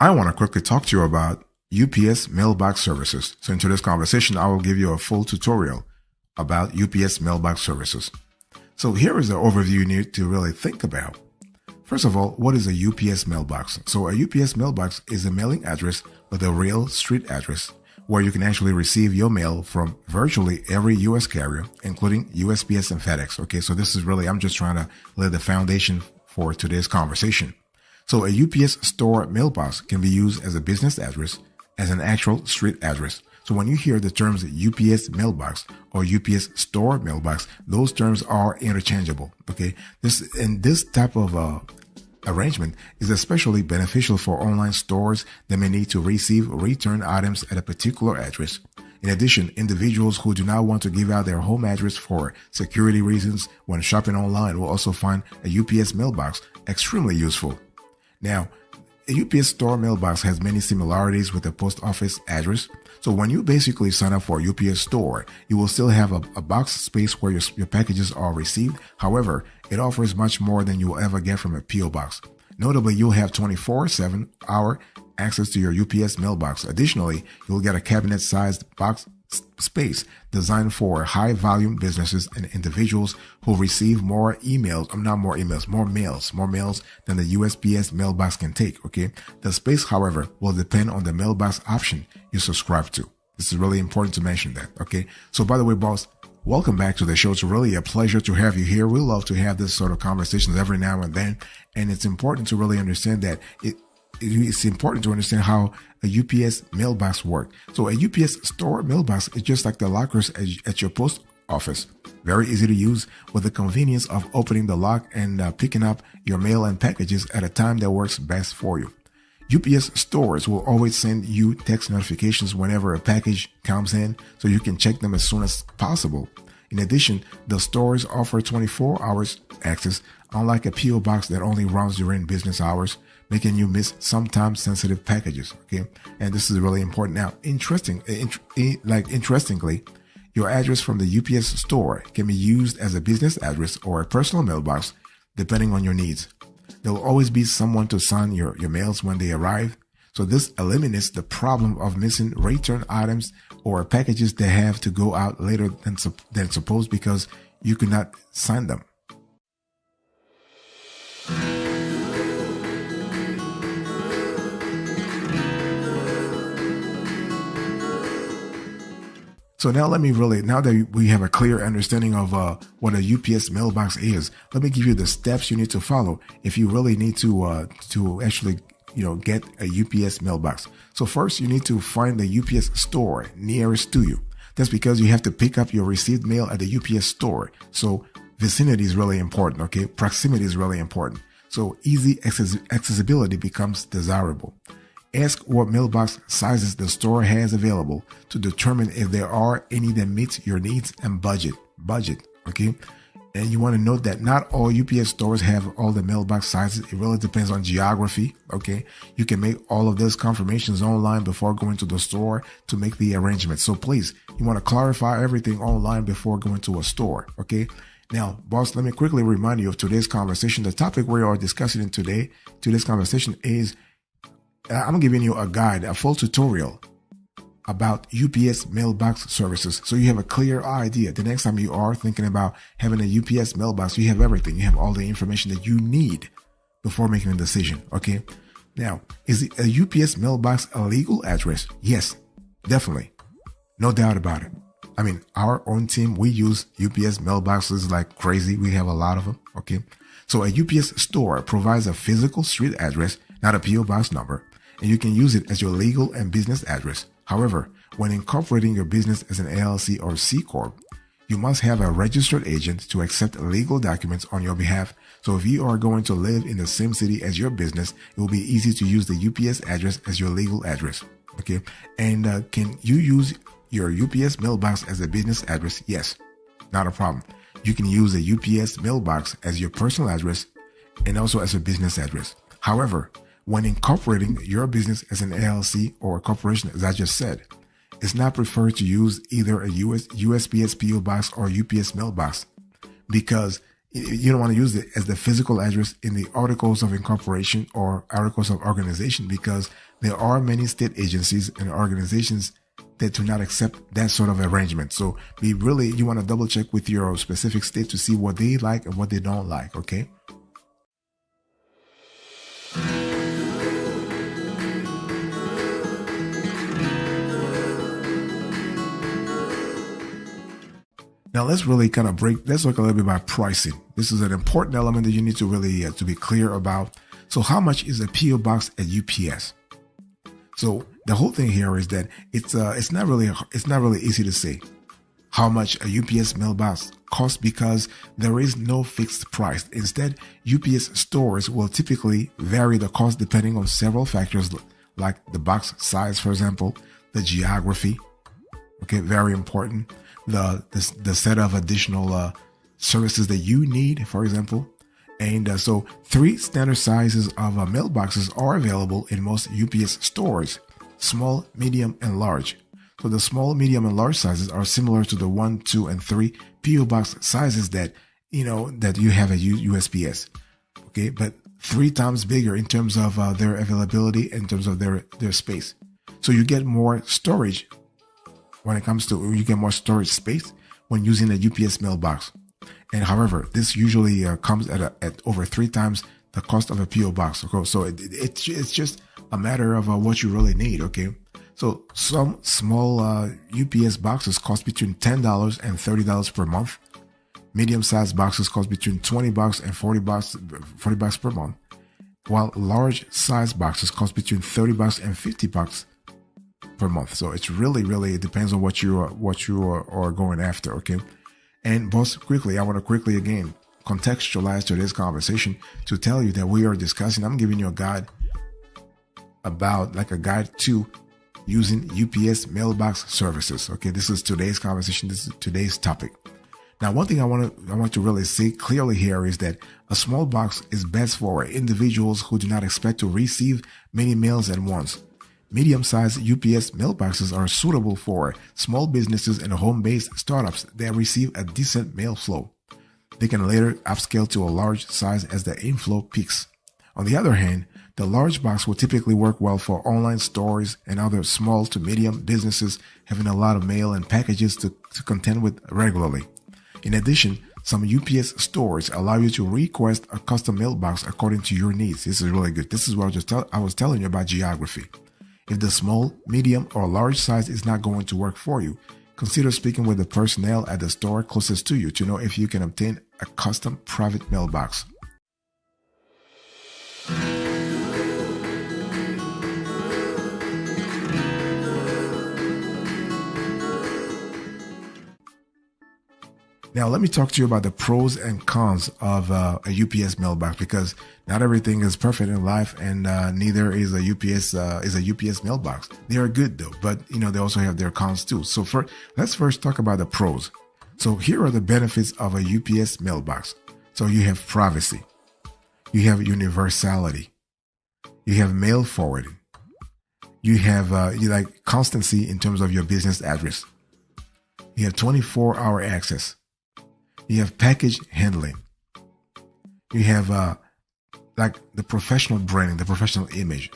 I want to quickly talk to you about UPS mailbox services. So in today's conversation, I will give you a full tutorial about UPS mailbox services. So here is the overview you need to really think about. First of all, what is a UPS mailbox? So a UPS mailbox is a mailing address with a real street address where you can actually receive your mail from virtually every U.S. carrier, including USPS and FedEx. Okay, so this is really, I'm just trying to lay the foundation for today's conversation. So a UPS store mailbox can be used as a business address, as an actual street address. So when you hear the terms UPS mailbox or UPS store mailbox, those terms are interchangeable. Okay, this type of arrangement is especially beneficial for online stores that may need to receive return items at a particular address. In addition, individuals who do not want to give out their home address for security reasons when shopping online will also find a UPS mailbox extremely useful. Now, a UPS store mailbox has many similarities with a post office address. So when you basically sign up for a UPS store, you will still have a box space where your packages are received. However, it offers much more than you will ever get from a PO box. Notably, you'll have 24/7 hour access to your UPS mailbox. Additionally, you'll get a cabinet-sized box space designed for high-volume businesses and individuals who receive more mails than the USPS mailbox can take. Okay, the space, however, will depend on the mailbox option you subscribe to. This is really important to mention that. Okay, so by the way, boss, welcome back to the show. It's really a pleasure to have you here. We love to have this sort of conversations every now and then, and it's important to really understand that it's important to understand how a UPS mailbox works. So a UPS store mailbox is just like the lockers at your post office. Very easy to use with the convenience of opening the lock and picking up your mail and packages at a time that works best for you. UPS stores will always send you text notifications whenever a package comes in, so you can check them as soon as possible. In addition, the stores offer 24 hours access, unlike a PO box that only runs during business hours, making you miss sometimes sensitive packages. Okay, and this is really important. Now, interestingly, your address from the UPS store can be used as a business address or a personal mailbox, depending on your needs. There will always be someone to sign your mails when they arrive. So this eliminates the problem of missing return items or packages that have to go out later than supposed because you could not sign them. So now now that we have a clear understanding of what a UPS mailbox is, let me give you the steps you need to follow if you really need to actually, get a UPS mailbox. So first, you need to find the UPS store nearest to you. That's because you have to pick up your received mail at the UPS store. So vicinity is really important, okay? Proximity is really important. So easy accessibility becomes desirable. Ask what mailbox sizes the store has available to determine if there are any that meet your needs and budget, okay? And you want to note that not all UPS stores have all the mailbox sizes. It really depends on geography, okay? You can make all of those confirmations online before going to the store to make the arrangement. So please, you want to clarify everything online before going to a store, okay? Now, boss, let me quickly remind you of today's conversation. The topic we are discussing today's conversation is I'm giving you a guide, a full tutorial about UPS mailbox services. So you have a clear idea. The next time you are thinking about having a UPS mailbox, you have everything. You have all the information that you need before making a decision. Okay. Now, is a UPS mailbox a legal address? Yes, definitely. No doubt about it. I mean, our own team, we use UPS mailboxes like crazy. We have a lot of them. Okay. So a UPS store provides a physical street address, not a PO box number, and you can use it as your legal and business address. However, when incorporating your business as an LLC or C Corp, you must have a registered agent to accept legal documents on your behalf. So if you are going to live in the same city as your business, it will be easy to use the UPS address as your legal address. Okay. And can you use your UPS mailbox as a business address? Yes, not a problem. You can use a UPS mailbox as your personal address and also as a business address. However, when incorporating your business as an LLC or a corporation, as I just said, it's not preferred to use either a USPS PO box or UPS mailbox because You don't want to use it as the physical address in the articles of incorporation or articles of organization, because there are many state agencies and organizations that do not accept that sort of arrangement. So you want to double check with your specific state to see what they like and what they don't like. Okay. Now let's really let's look a little bit about pricing. This is an important element that you need to really to be clear about. So how much is a PO box at UPS? So the whole thing here is that it's not really easy to say how much a UPS mailbox costs, because there is no fixed price. Instead, UPS stores will typically vary the cost depending on several factors, like the box size, for example, the geography. Okay, very important. The set of additional services that you need, for example. And so 3 standard sizes of mailboxes are available in most UPS stores: small, medium, and large. So the small, medium, and large sizes are similar to the 1, 2, and 3 PO box sizes that you have at USPS. Okay, but 3 times bigger in terms of their availability, in terms of their space. So you get more storage you get more storage space when using a UPS mailbox. And however, this usually comes at over 3 times the cost of a PO box. Okay? So it's just a matter of what you really need. Okay. So some small UPS boxes cost between $10 and $30 per month. Medium-sized boxes cost between $20 and $40 per month, while large-sized boxes cost between $30 and $50 per month. So it's really, it depends on what you are going after. Okay. And most quickly, I want to quickly again contextualize today's conversation to tell you that we are discussing, I'm giving you a guide to using UPS mailbox services. Okay. This is today's conversation. This is today's topic. Now, one thing I want to really say clearly here is that a small box is best for individuals who do not expect to receive many mails at once. Medium-sized UPS mailboxes are suitable for small businesses and home-based startups that receive a decent mail flow. They can later upscale to a large size as the inflow peaks. On the other hand, the large box will typically work well for online stores and other small to medium businesses having a lot of mail and packages to contend with regularly. In addition, some UPS stores allow you to request a custom mailbox according to your needs. This is really good. This is what I was telling you about geography. If the small, medium, or large size is not going to work for you, consider speaking with the personnel at the store closest to you to know if you can obtain a custom private mailbox. Now, let me talk to you about the pros and cons of a UPS mailbox, because not everything is perfect in life, and neither is a UPS mailbox. They are good though, but they also have their cons too. So let's first talk about the pros. So here are the benefits of a UPS mailbox. So you have privacy, you have universality, you have mail forwarding, you have constancy in terms of your business address, you have 24-hour access. You have package handling. You have the professional branding, the professional image.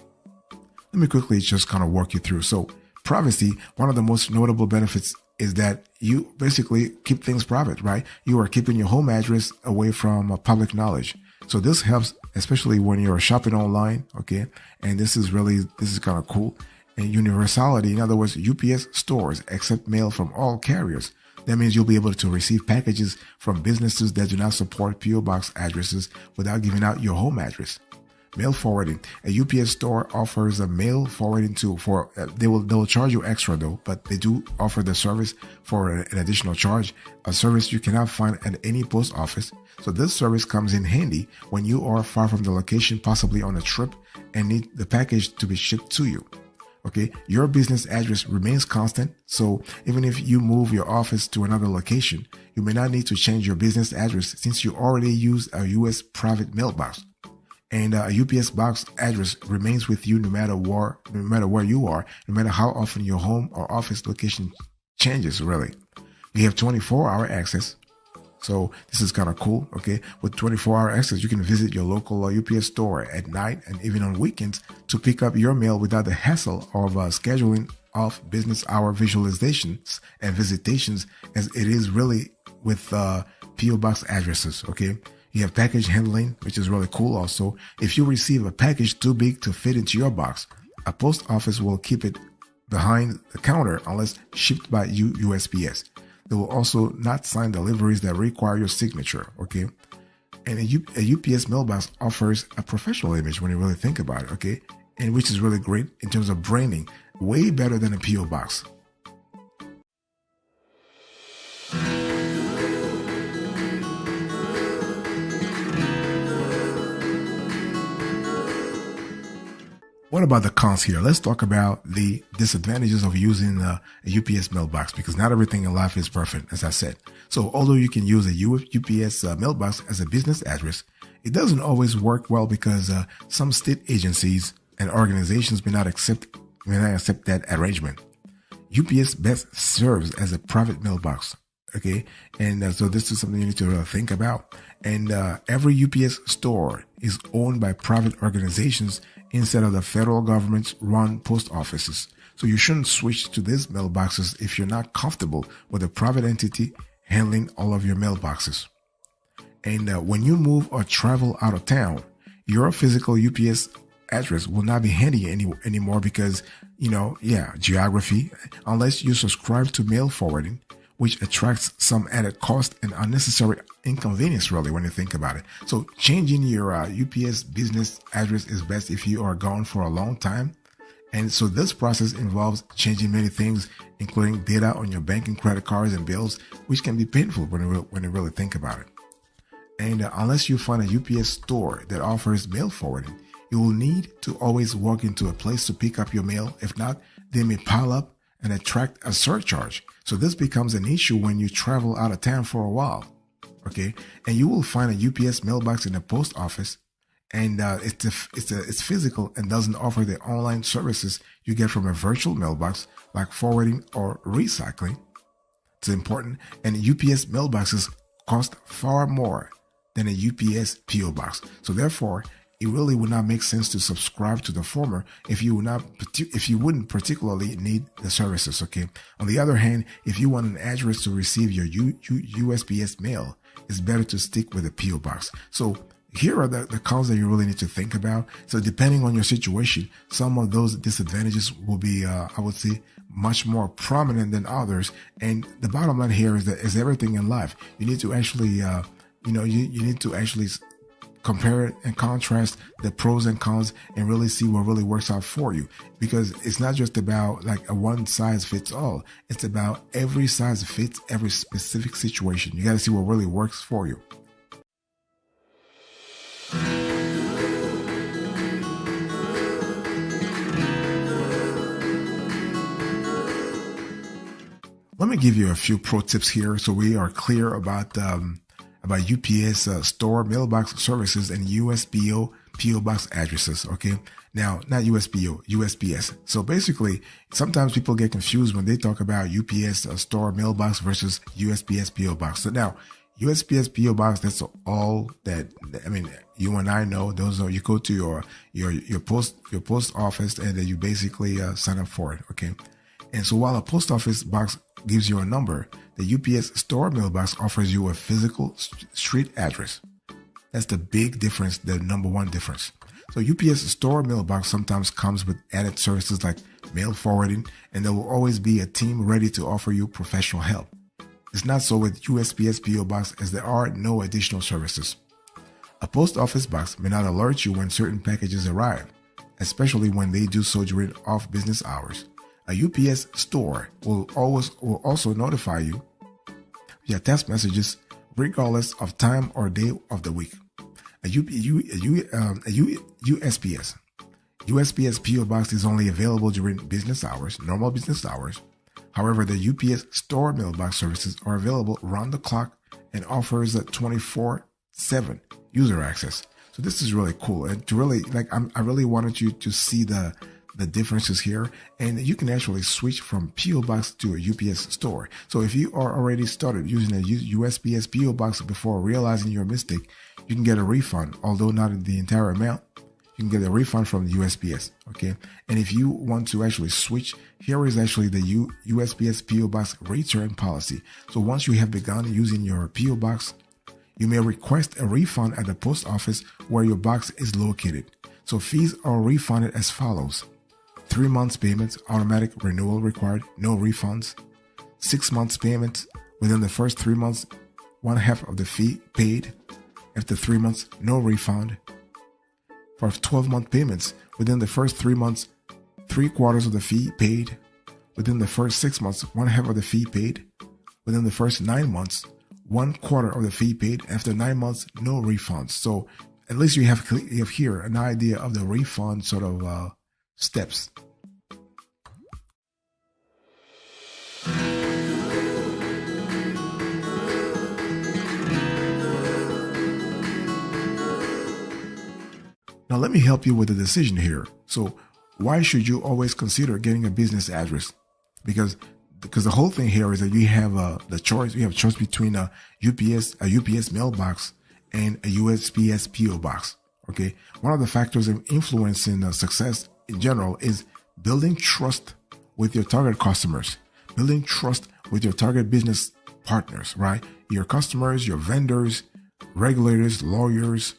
Let me quickly just kind of walk you through. So privacy, one of the most notable benefits is that you basically keep things private, right? You are keeping your home address away from public knowledge. So this helps, especially when you're shopping online. Okay. And this is kind of cool. And universality, in other words, UPS stores accept mail from all carriers. That means you'll be able to receive packages from businesses that do not support PO box addresses without giving out your home address. Mail forwarding. A UPS store offers a mail forwarding they will charge you extra though, but they do offer the service for an additional charge, a service you cannot find at any post office. So this service comes in handy when you are far from the location, possibly on a trip, and need the package to be shipped to you. Okay, your business address remains constant, so even if you move your office to another location, you may not need to change your business address since you already use a US private mailbox. And a UPS box address remains with you no matter where you are, no matter how often your home or office location changes, really. You have 24-hour access. So this is kind of cool. Okay. With 24-hour access, you can visit your local UPS store at night and even on weekends to pick up your mail without the hassle of scheduling off business hour visualizations and visitations, as it is really with PO box addresses. Okay. You have package handling, which is really cool. Also, if you receive a package too big to fit into your box, a post office will keep it behind the counter unless shipped by USPS. They will also not sign deliveries that require your signature. Okay. And a UPS mailbox offers a professional image when you really think about it. Okay. And which is really great in terms of branding, way better than a PO box. What about the cons here? Let's talk about the disadvantages of using a UPS mailbox, because not everything in life is perfect, as I said. So although you can use a UPS mailbox as a business address, it doesn't always work well because some state agencies and organizations may not accept that arrangement. UPS best serves as a private mailbox. Okay. And so this is something you need to think about. And every UPS store is owned by private organizations instead of the federal government's run post offices. So you shouldn't switch to these mailboxes if you're not comfortable with a private entity handling all of your mailboxes. And when you move or travel out of town, your physical UPS address will not be handy anymore because, geography, unless you subscribe to mail forwarding, which attracts some added cost and unnecessary inconvenience, really, when you think about it. So changing your UPS business address is best if you are gone for a long time. And so this process involves changing many things, including data on your banking, credit cards, and bills, which can be painful when you really think about it. And unless you find a UPS store that offers mail forwarding, you will need to always walk into a place to pick up your mail. If not, they may pile up and attract a surcharge. So this becomes an issue when you travel out of town for a while. Okay. And you will find a UPS mailbox in the post office, and it's physical and doesn't offer the online services you get from a virtual mailbox like forwarding or recycling. It's important. And UPS mailboxes cost far more than a UPS PO box. So therefore, it really would not make sense to subscribe to the former if you wouldn't particularly need the services. Okay. On the other hand, if you want an address to receive your USPS mail, it's better to stick with a PO box. So here are the cons that you really need to think about. So depending on your situation, some of those disadvantages will be, I would say, much more prominent than others. And the bottom line here is that as everything in life, you need to actually, you need to actually compare it and contrast the pros and cons and really see what really works out for you, because it's not just about like a one size fits all. It's about every size fits every specific situation. You got to see what really works for you. Let me give you a few pro tips here so we are clear about UPS store mailbox services and USPO PO box addresses. Okay. Now, not USPO, USPS. So basically, sometimes people get confused when they talk about UPS store mailbox versus USPS PO box. So now, USPS PO box, that's all that, I mean, you and I know. Those are, you go to your post office and then you basically sign up for it. Okay. And so while a post office box gives you a number, the UPS store mailbox offers you a physical street address. That's the big difference, the number one difference. So UPS store mailbox sometimes comes with added services like mail forwarding, and there will always be a team ready to offer you professional help. It's not so with USPS PO box, as there are no additional services. A post office box may not alert you when certain packages arrive, especially when they do so during off-business hours. A UPS store will also notify you via text messages regardless of time or day of the week. A USPS PO box is only available during business hours, normal business hours. However, the UPS store mailbox services are available around the clock and offers a 24/7 user access. So this is really cool. And to really, I really wanted you to see the the differences here, and you can actually switch from PO box to a UPS store. So if you are already started using a USPS PO box before realizing your mistake, you can get a refund, although not the entire amount. You can get a refund from the USPS, okay? And if you want to actually switch, here is actually the USPS PO box return policy. So once you have begun using your PO box, you may request a refund at the post office where your box is located. So fees are refunded as follows: 3 months payments, automatic renewal required, no refunds. 6 months payments, within the first 3 months, 1/2 of the fee paid. After 3 months, no refund. For 12-month payments, within the first 3 months, 3/4 of the fee paid. Within the first 6 months, 1/2 of the fee paid. Within the first 9 months, 1/4 of the fee paid. After 9 months, no refunds. So at least you have here an idea of the refund sort of steps. Now let me help you with the decision here. So why should you always consider getting a business address? Because the whole thing here is that you have the choice. You have a choice between a UPS mailbox and a USPS PO box. Okay, one of the factors influencing success in general is building trust with your target customers, building trust with your target business partners, right? Your customers, your vendors, regulators, lawyers.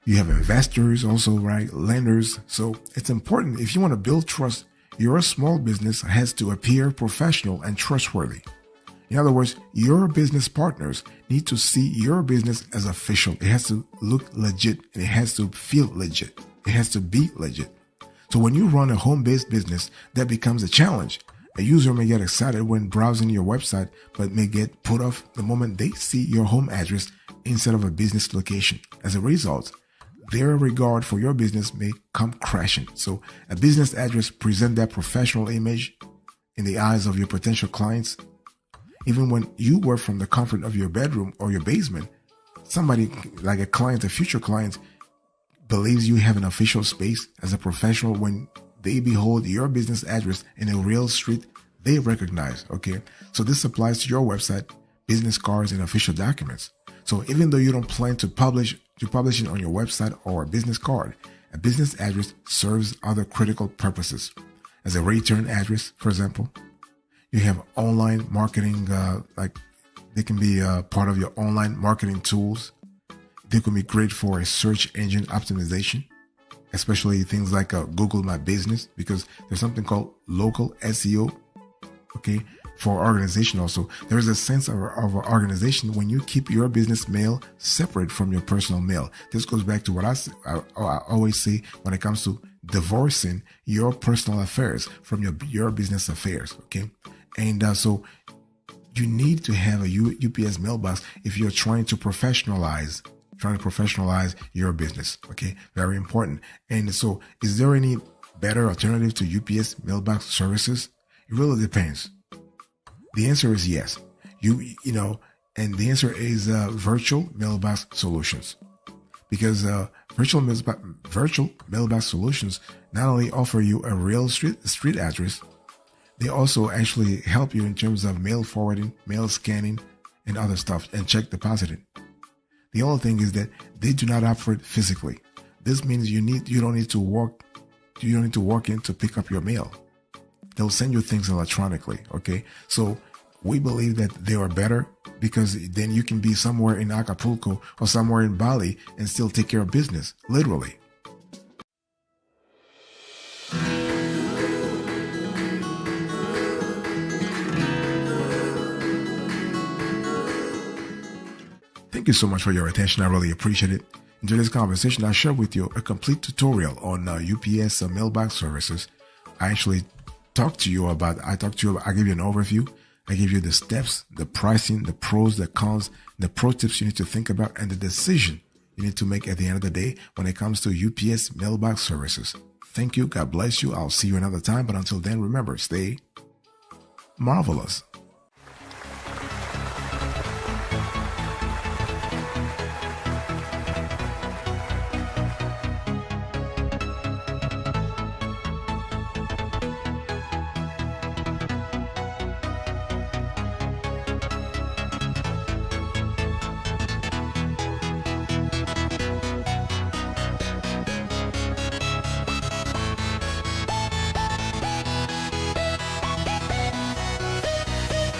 You have investors also, right? Lenders. So it's important. If you want to build trust, your small business has to appear professional and trustworthy. In other words, your business partners need to see your business as official. It has to look legit and it has to feel legit. It has to be legit. So when you run a home-based business, that becomes a challenge. A user may get excited when browsing your website, but may get put off the moment they see your home address instead of a business location. As a result, their regard for your business may come crashing. So a business address presents that professional image in the eyes of your potential clients. Even when you work from the comfort of your bedroom or your basement, somebody like a client, a future client, believes you have an official space as a professional when they behold your business address in a real street they recognize. Okay. So this applies to your website, business cards, and official documents. So even though you don't plan to publish it on your website or a business card, a business address serves other critical purposes. As a return address, for example, you have online marketing, like they can be part of your online marketing tools. They can be great for a search engine optimization, especially things like Google My Business, because there's something called local SEO. Okay. For organization also, there is a sense of organization when you keep your business mail separate from your personal mail. This goes back to what I always say when it comes to divorcing your personal affairs from your business affairs. Okay. And so you need to have a UPS mailbox if you're trying to professionalize your business. Okay. Very important. And so is there any better alternative to UPS mailbox services? It really depends. The answer is yes. And the answer is virtual mailbox solutions, because virtual mailbox solutions not only offer you a real street address, they also actually help you in terms of mail forwarding, mail scanning, and other stuff, and check depositing. The only thing is that they do not operate physically. This means you don't need to walk in to pick up your mail. They'll send you things electronically. Okay. So we believe that they are better because then you can be somewhere in Acapulco or somewhere in Bali and still take care of business, literally. Thank you so much for your attention. I really appreciate it. In today's conversation, I share with you a complete tutorial on UPS mailbox services. I give you an overview. I give you the steps, the pricing, the pros, the cons, the pro tips you need to think about, and the decision you need to make at the end of the day when it comes to UPS mailbox services. Thank you. God bless you. I'll see you another time. But until then, remember, stay marvelous.